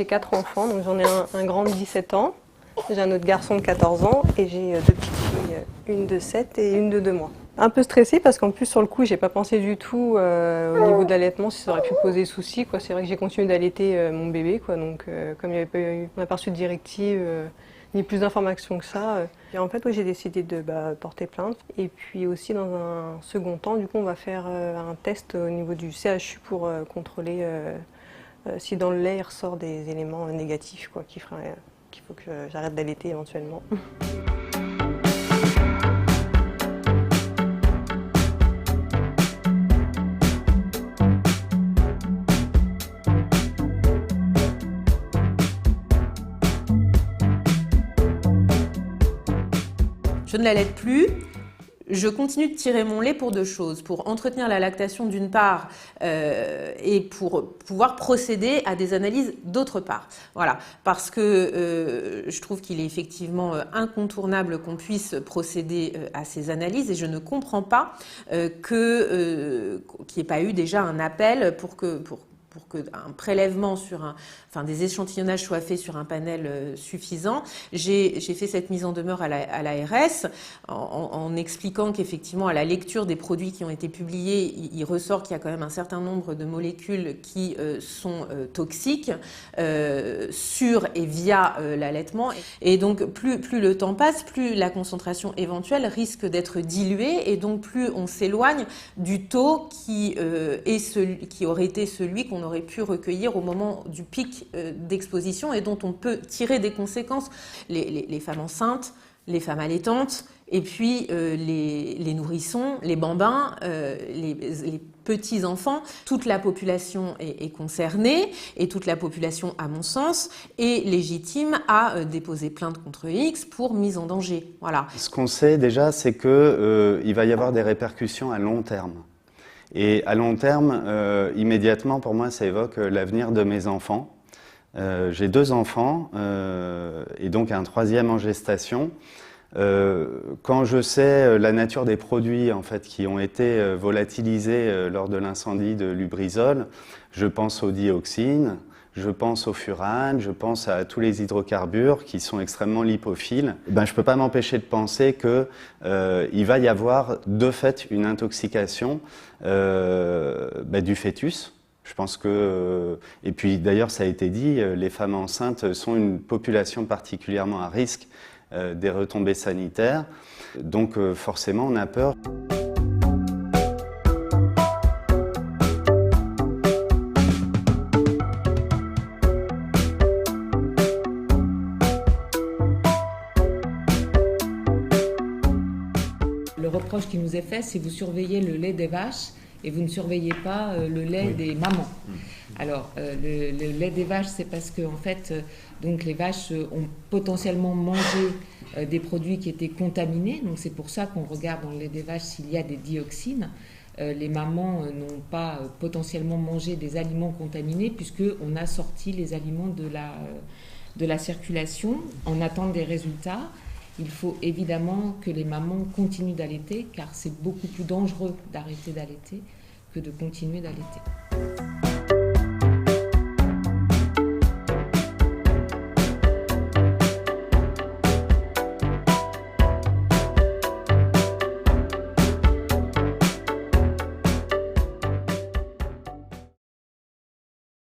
J'ai 4 enfants, donc j'en ai un grand de 17 ans, j'ai un autre garçon de 14 ans et j'ai 2 petites filles, une de 7 et une de 2 mois. Un peu stressée parce qu'en plus sur le coup j'ai pas pensé du tout au niveau de l'allaitement si ça aurait pu poser souci, quoi. C'est vrai que j'ai continué d'allaiter mon bébé, quoi. Donc comme il n'y avait pas eu, on n'a pas reçu de directive ni plus d'informations que ça. Et en fait, j'ai décidé de porter plainte. Et puis aussi, dans un second temps, du coup, on va faire un test au niveau du CHU pour contrôler si dans le lait il ressort des éléments négatifs, quoi, qu'il faut que j'arrête d'allaiter éventuellement. Je ne l'allaite plus. Je continue de tirer mon lait pour 2 choses, pour entretenir la lactation d'une part et pour pouvoir procéder à des analyses d'autre part. Voilà, parce que je trouve qu'il est effectivement incontournable qu'on puisse procéder à ces analyses et je ne comprends pas qu'il n'y ait pas eu déjà un appel pour qu'un prélèvement des échantillonnages soient faits sur un panel suffisant. J'ai fait cette mise en demeure à l'ARS en expliquant qu'effectivement, à la lecture des produits qui ont été publiés, il ressort qu'il y a quand même un certain nombre de molécules qui sont toxiques sur et via l'allaitement. Et donc, plus le temps passe, plus la concentration éventuelle risque d'être diluée et donc plus on s'éloigne du taux qui aurait été celui qu'on aurait pu recueillir au moment du pic d'exposition et dont on peut tirer des conséquences. Les femmes enceintes, les femmes allaitantes, et puis les nourrissons, les bambins, les petits-enfants, toute la population est concernée et toute la population, à mon sens, est légitime à déposer plainte contre X pour mise en danger. Voilà. Ce qu'on sait déjà, c'est qu'il va y avoir des répercussions à long terme. Et à long terme, immédiatement, pour moi, ça évoque l'avenir de mes enfants. J'ai 2 enfants et donc un 3e en gestation. Quand je sais la nature des produits en fait, qui ont été volatilisés lors de l'incendie de Lubrizol, je pense aux dioxines, je pense au furane, je pense à tous les hydrocarbures qui sont extrêmement lipophiles. Je ne peux pas m'empêcher de penser qu'il va y avoir de fait une intoxication du fœtus. Je pense que, et puis d'ailleurs ça a été dit, les femmes enceintes sont une population particulièrement à risque des retombées sanitaires. Donc forcément on a peur. Le reproche qui nous est fait, c'est vous surveillez le lait des vaches et vous ne surveillez pas le lait des mamans. Alors, le lait des vaches, c'est parce que en fait, donc les vaches ont potentiellement mangé des produits qui étaient contaminés. Donc c'est pour ça qu'on regarde dans le lait des vaches s'il y a des dioxines. Les mamans n'ont pas potentiellement mangé des aliments contaminés puisqu'on a sorti les aliments de la circulation. On attend des résultats. Il faut évidemment que les mamans continuent d'allaiter car c'est beaucoup plus dangereux d'arrêter d'allaiter que de continuer d'allaiter.